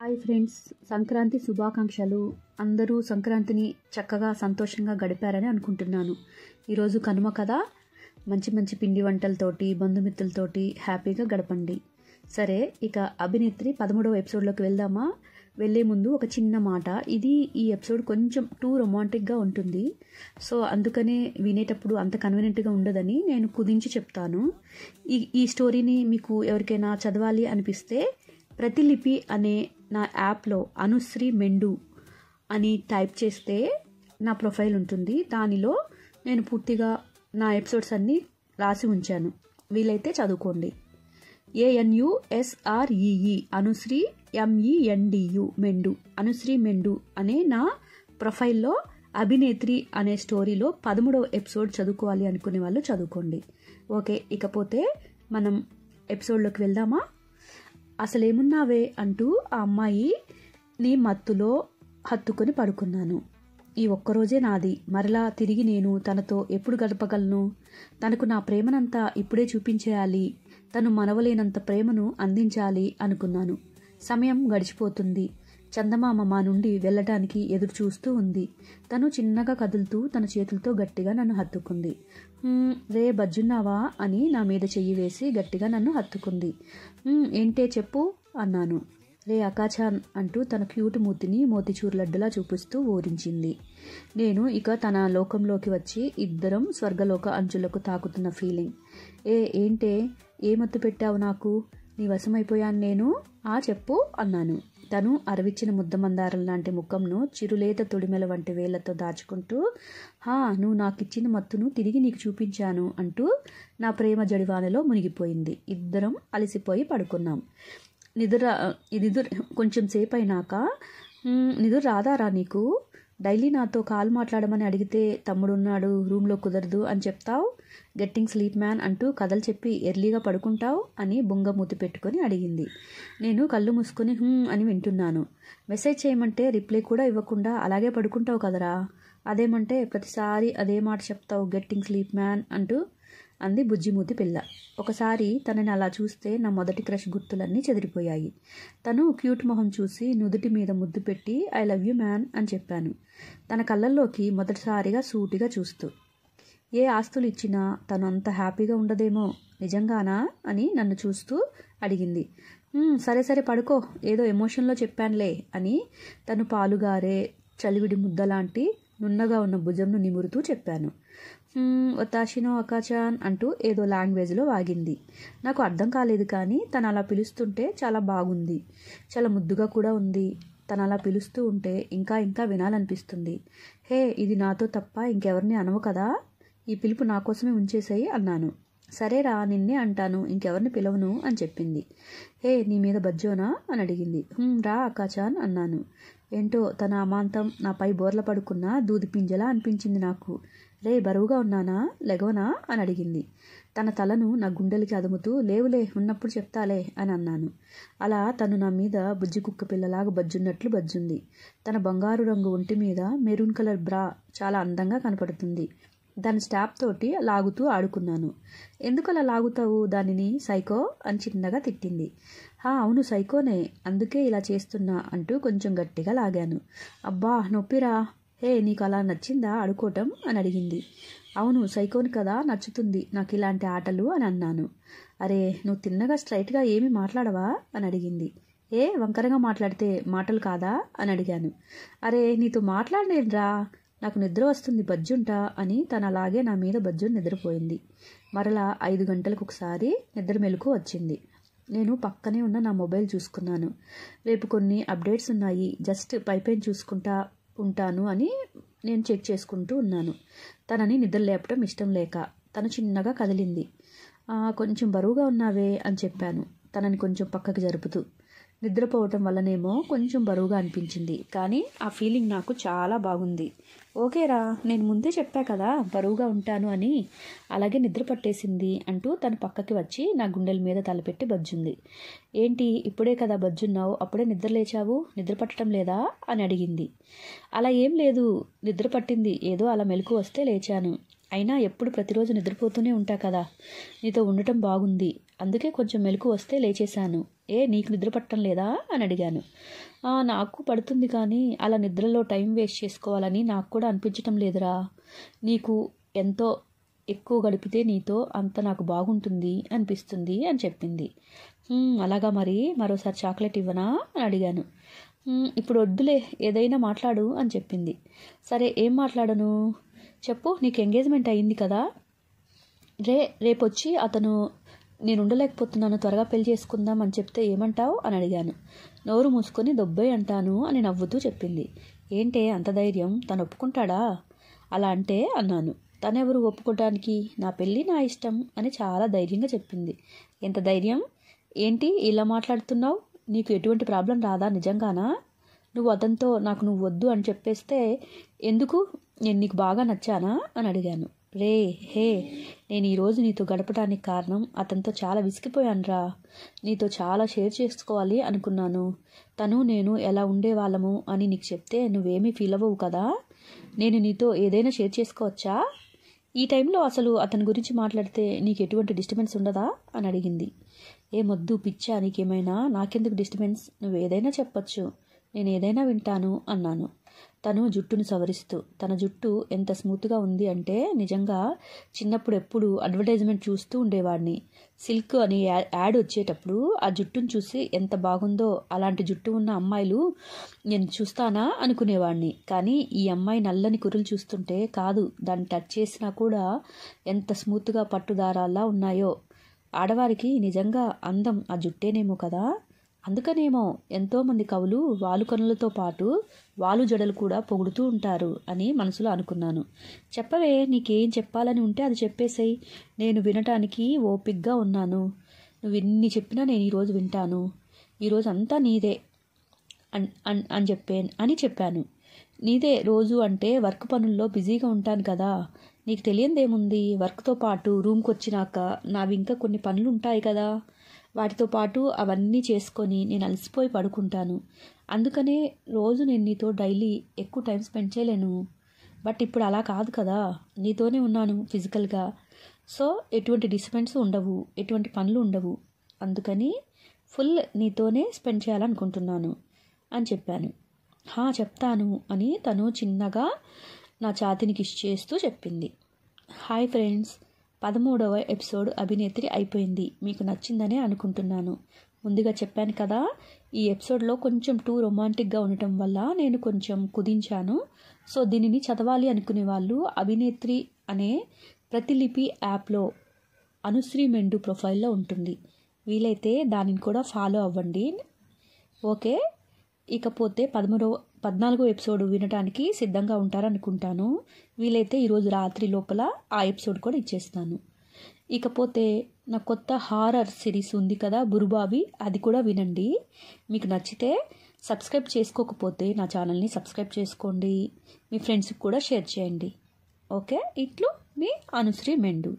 Hi friends, Sankranti శుభాకాంక్షలు. అందరూ సంక్రాంతిని చక్కగా సంతోషంగా గడిపారని అనుకుంటున్నాను. ఈరోజు కనుమ కదా, మంచి మంచి పిండి వంటలతోటి బంధుమిత్రులతోటి హ్యాపీగా గడపండి. సరే, ఇక అభినేత్రి 13వ ఎపిసోడ్లోకి వెళ్దామా? వెళ్ళే ముందు ఒక చిన్న మాట. ఈ ఎపిసోడ్ కొంచెం టూ రొమాంటిక్గా ఉంటుంది. సో అందుకనే వినేటప్పుడు అంత కన్వీనియంట్గా ఉండదని నేను కుదించి చెప్తాను. ఈ స్టోరీని మీకు ఎవరికైనా చదవాలి అనిపిస్తే ప్రతిలిపి అనే నా యాప్లో అనుశ్రీ మెండు అని టైప్ చేస్తే నా ప్రొఫైల్ ఉంటుంది. దానిలో నేను పూర్తిగా నా ఎపిసోడ్స్ అన్నీ రాసి ఉంచాను. వీలైతే చదువుకోండి. ANUSREE అనుశ్రీ MENDU మెండు, అనుశ్రీ మెండు అనే నా ప్రొఫైల్లో అభినేత్రి అనే స్టోరీలో 13వ ఎపిసోడ్ చదువుకోవాలి అనుకునే వాళ్ళు చదువుకోండి. ఓకే, ఇకపోతే మనం ఎపిసోడ్లోకి వెళ్దామా? అసలేమున్నావే అంటూ ఆ అమ్మాయి నీ మత్తులో హత్తుకొని పడుకున్నాను. ఈ ఒక్కరోజే నాది, మరలా తిరిగి నేను తనతో ఎప్పుడు గడపగలను? తనకు నా ప్రేమనంతా ఇప్పుడే చూపించేయాలి, తను మనవలేనంత ప్రేమను అందించాలి అనుకున్నాను. సమయం గడిచిపోతుంది. చందమామ మా నుండి వెళ్ళటానికి ఎదురు చూస్తూ ఉంది. తను చిన్నగా కదులుతూ తన చేతులతో గట్టిగా నన్ను హత్తుకుంది. రే బజ్జున్నావా అని నా మీద చెయ్యి వేసి గట్టిగా నన్ను హత్తుకుంది. ఏంటే చెప్పు అన్నాను. రే అకాచాన్ అంటూ తన క్యూట్ మూతిని మోతిచూర్ లడ్డులా చూపిస్తూ ఊరించింది. నేను ఇక తన లోకంలోకి వచ్చి ఇద్దరం స్వర్గలోక అంచులకు తాకుతున్న ఫీలింగ్. ఏంటే, ఏ మత్తు పెట్టావు నాకు? నీ వశమైపోయాను నేను. చెప్పు అన్నాను. తను అరవిచ్చిన ముద్దమందారం లాంటి ముఖంను చిరులేత తొడిమెల వంటి వేళ్లతో దాచుకుంటూ, నువ్వు నాకిచ్చిన మత్తును తిరిగి నీకు చూపించాను అంటూ నా ప్రేమ జడివానలో మునిగిపోయింది. ఇద్దరం అలసిపోయి పడుకున్నాం. నిదుర కొంచెం సేపు అయినాక, నిదుర రాదారా నీకు? డైలీ నాతో కాల్ మాట్లాడమని అడిగితే తమ్ముడున్నాడు, రూమ్లో కుదరదు అని చెప్తావు. గెట్టింగ్ స్లీప్ మ్యాన్ అంటూ కథలు చెప్పి ఎర్లీగా పడుకుంటావు అని బొంగ మూతి పెట్టుకొని అడిగింది. నేను కళ్ళు మూసుకొని అని వింటున్నాను. మెసేజ్ చేయమంటే రిప్లై కూడా ఇవ్వకుండా అలాగే పడుకుంటావు కదరా. అదేమంటే ప్రతిసారి అదే మాట చెప్తావు, గెట్టింగ్ స్లీప్ మ్యాన్ అంటూ అంది బుజ్జిమూతి పిల్ల. ఒకసారి తనని అలా చూస్తే నా మొదటి క్రష్ గుర్తులన్నీ చెదిరిపోయాయి. తను క్యూట్ మొహం చూసి నుదుటి మీద ముద్దు పెట్టి ఐ లవ్ యూ మ్యాన్ అని చెప్పాను, తన కళ్ళల్లోకి మొదటిసారిగా సూటిగా చూస్తూ. ఏ ఆస్తులు ఇచ్చినా తను అంత హ్యాపీగా ఉండదేమో, నిజంగానా అని నన్ను చూస్తూ అడిగింది. సరే సరే పడుకో, ఏదో ఎమోషన్లో చెప్పానులే అని తను పాలుగారే చలివిడి ముద్దలాంటి నున్నగా ఉన్న భుజంను నిమురుతూ చెప్పాను. వతాషినో అకాచాన్ అంటూ ఏదో లాంగ్వేజ్లో వాగింది. నాకు అర్థం కాలేదు, కానీ తను అలా పిలుస్తుంటే చాలా బాగుంది, చాలా ముద్దుగా కూడా ఉంది. తను అలా పిలుస్తూ ఉంటే ఇంకా ఇంకా వినాలనిపిస్తుంది. ఇది నాతో తప్ప ఇంకెవరిని అనవు కదా, ఈ పిలుపు నా కోసమే ఉంచేసాయి అన్నాను. సరేరా, నిన్నే అంటాను, ఇంకెవరిని పిలవను అని చెప్పింది. నీ మీద బజ్జోనా అని అడిగింది. రా అకాచాన్ అన్నాను. ఏంటో తన అమాంతం నాపై బోర్ల పడుకున్న దూది పింజలా అనిపించింది నాకు. రే బరువుగా ఉన్నానా, లెగవనా అని అడిగింది. తన తలను నా గుండెలకి అదుముతూ లేవులే, ఉన్నప్పుడు చెప్తాలే అని అన్నాను. అలా తను నా మీద బుజ్జి కుక్క పిల్లలాగా బజ్జున్నట్లు బజ్జుంది. తన బంగారు రంగు ఒంటి మీద మెరూన్ కలర్ బ్రా చాలా అందంగా కనపడుతుంది. దాని స్టాప్ తోటి లాగుతూ ఆడుకున్నాను. ఎందుకు అలా లాగుతావు దానిని, సైకో అని చిన్నగా తిట్టింది. అవును సైకోనే, అందుకే ఇలా చేస్తున్నా అంటూ కొంచెం గట్టిగా లాగాను. అబ్బా నొప్పిరా. నీకు అలా నచ్చిందా ఆడుకోవటం అని అడిగింది. అవును సైకోని కదా, నచ్చుతుంది నాకు ఇలాంటి ఆటలు అని అన్నాను. అరే నువ్వు తిన్నగా స్ట్రైట్గా ఏమీ మాట్లాడవా అని అడిగింది. వంకరగా మాట్లాడితే మాటలు కాదా అని అడిగాను. అరే నీతో మాట్లాడలేనురా, నాకు నిద్ర వస్తుంది, బజ్జుంటా అని తను అలాగే నా మీద బజ్జుని నిద్రపోయింది. మరలా 5 గంటలకు ఒకసారి నిద్ర మెలకు వచ్చింది. నేను పక్కనే ఉన్న నా మొబైల్ చూసుకున్నాను. రేపు కొన్ని అప్డేట్స్ ఉన్నాయి, జస్ట్ పైపైన చూసుకుంటా ఉంటాను అని నేను చెక్ చేసుకుంటూ ఉన్నాను. తనని నిద్ర లేపటం ఇష్టం లేక తను చిన్నగా కదిలింది. కొంచెం బరువుగా ఉన్నావే అని చెప్పాను, తనని కొంచెం పక్కకి జరుపుతూ. నిద్రపోవటం వల్లనేమో కొంచెం బరువుగా అనిపించింది, కానీ ఆ ఫీలింగ్ నాకు చాలా బాగుంది. ఓకేరా, నేను ముందే చెప్పా కదా బరువుగా ఉంటాను అని, అలాగే నిద్ర పట్టేసింది అంటూ తను పక్కకి వచ్చి నా గుండెల మీద తలపెట్టి బజ్జుంది. ఏంటి ఇప్పుడే కదా బజ్జున్నావు, అప్పుడే నిద్ర లేచావు, నిద్ర పట్టడం లేదా అని అడిగింది. అలా ఏం లేదు, నిద్ర పట్టింది, ఏదో అలా మెలకు వస్తే లేచాను. అయినా ఎప్పుడు ప్రతిరోజు నిద్రపోతూనే ఉంటా కదా, నీతో ఉండటం బాగుంది, అందుకే కొంచెం మెలకు వస్తే లేచేశాను. నీకు నిద్ర పట్టడం లేదా అని అడిగాను. నాకు పడుతుంది, కానీ అలా నిద్రలో టైం వేస్ట్ చేసుకోవాలని నాకు కూడా అనిపించటం లేదురా. నీకు ఎంతో ఎక్కువ గడిపితే నీతో అంత నాకు బాగుంటుంది అనిపిస్తుంది అని చెప్పింది. అలాగా, మరి మరోసారి చాక్లెట్ ఇవ్వనా అని అడిగాను. ఇప్పుడు వద్దులే, ఏదైనా మాట్లాడు అని చెప్పింది. సరే, ఏం మాట్లాడను చెప్పు. నీకు ఎంగేజ్మెంట్ అయింది కదా, రేపొచ్చి అతను నేను ఉండలేకపోతున్నాను, త్వరగా పెళ్లి చేసుకుందాం అని చెప్తే ఏమంటావు అని అడిగాను. నోరు మూసుకొని దొబ్బే అంటాను అని నవ్వుతూ చెప్పింది. ఏంటే అంత ధైర్యం, తను ఒప్పుకుంటాడా అలా అంటే అన్నాను. తనెవరు ఒప్పుకోవడానికి, నా పెళ్ళి నా ఇష్టం అని చాలా ధైర్యంగా చెప్పింది. ఎంత ధైర్యం ఏంటి ఇలా మాట్లాడుతున్నావు? నీకు ఎటువంటి ప్రాబ్లం రాదా నిజంగానా? నువ్వు అతనితో నువ్వు వద్దు అని చెప్పేస్తే ఎందుకు? నేను నీకు బాగా నచ్చానా అని అడిగాను. నేను ఈరోజు నీతో గడపడానికి కారణం అతనితో చాలా విసిగిపోయానురా. నీతో చాలా షేర్ చేసుకోవాలి అనుకున్నాను. తను నేను ఎలా ఉండేవాళ్ళము అని నీకు చెప్తే నువ్వేమీ ఫీల్ అవ్వవు కదా. నేను నీతో ఏదైనా షేర్ చేసుకోవచ్చా? ఈ టైంలో అసలు అతని గురించి మాట్లాడితే నీకు ఎటువంటి డిస్టర్బెన్స్ ఉండదా అని అడిగింది. మొద్దు పిచ్చా నీకేమైనా, నాకెందుకు డిస్టర్బెన్స్, నువ్వు ఏదైనా చెప్పచ్చు, నేను ఏదైనా వింటాను అన్నాను. తను జుట్టును సవరిస్తూ, తన జుట్టు ఎంత స్మూత్గా ఉంది అంటే నిజంగా చిన్నప్పుడు ఎప్పుడు అడ్వర్టైజ్మెంట్ చూస్తూ ఉండేవాడిని. సిల్క్ అని యాడ్ వచ్చేటప్పుడు ఆ జుట్టును చూసి ఎంత బాగుందో, అలాంటి జుట్టు ఉన్న అమ్మాయిలు నేను చూస్తానా అనుకునేవాడిని. కానీ ఈ అమ్మాయి నల్లని కురులు చూస్తుంటే కాదు, దాన్ని టచ్ చేసినా కూడా ఎంత స్మూత్గా పట్టుదారాల్లా ఉన్నాయో. ఆడవారికి నిజంగా అందం ఆ జుట్టేనేమో కదా. అందుకనేమో ఎంతోమంది కవులు వాలు కనులతో పాటు వాలు జడలు కూడా పొగుడుతూ ఉంటారు అని మనసులో అనుకున్నాను. చెప్పవే, నీకేం చెప్పాలని ఉంటే అది చెప్పేసేయ్, నేను వినటానికి ఓపిగ్గా ఉన్నాను. నువ్వు ఎన్ని చెప్పినా నేను ఈరోజు వింటాను. ఈరోజు అంతా నీదే అని చెప్పాను. నీదే రోజు అంటే వర్క్ పనుల్లో బిజీగా ఉంటాను కదా. నీకు తెలియందేముంది, వర్క్తో పాటు రూమ్కి వచ్చినాక నావి ఇంకా కొన్ని పనులు ఉంటాయి కదా, వాటితో పాటు అవన్నీ చేసుకొని నేను అలసిపోయి పడుకుంటాను. అందుకనే రోజు నేను నీతో డైలీ ఎక్కువ టైం స్పెండ్ చేయలేను. బట్ ఇప్పుడు అలా కాదు కదా, నీతోనే ఉన్నాను ఫిజికల్గా. సో ఎటువంటి డిస్టర్బెన్స్ ఉండవు, ఎటువంటి పనులు ఉండవు. అందుకని ఫుల్ నీతోనే స్పెండ్ చేయాలనుకుంటున్నాను అని చెప్పాను. చెప్తాను అని తను చిన్నగా నా ఛాతీని కిస్ చేస్తూ చెప్పింది. హాయ్ ఫ్రెండ్స్, 13వ ఎపిసోడ్ అభినేత్రి అయిపోయింది. మీకు నచ్చిందనే అనుకుంటున్నాను. ముందుగా చెప్పాను కదా, ఈ ఎపిసోడ్లో కొంచెం టూ రొమాంటిక్గా ఉండటం వల్ల నేను కొంచెం కుదించాను. సో దీనిని చదవాలి అనుకునే వాళ్ళు అభినేత్రి అనే ప్రతిలిపి యాప్లో అనుశ్రీ మెండు ప్రొఫైల్లో ఉంటుంది. వీలైతే దానిని కూడా ఫాలో అవ్వండి. ఓకే, ఇకపోతే 14వ ఎపిసోడ్ వినడానికి సిద్ధంగా ఉంటారనుకుంటాను. వీలైతే ఈరోజు రాత్రి లోపల ఆ ఎపిసోడ్ కూడా ఇచ్చేస్తాను. ఇకపోతే నా కొత్త హారర్ సిరీస్ ఉంది కదా, బురుబావి, అది కూడా వినండి. మీకు నచ్చితే సబ్స్క్రైబ్ చేసుకోకపోతే నా ఛానల్ని సబ్స్క్రైబ్ చేసుకోండి. మీ ఫ్రెండ్స్కి కూడా షేర్ చేయండి. ఓకే, ఇట్లు మీ అనుశ్రీ మెండు.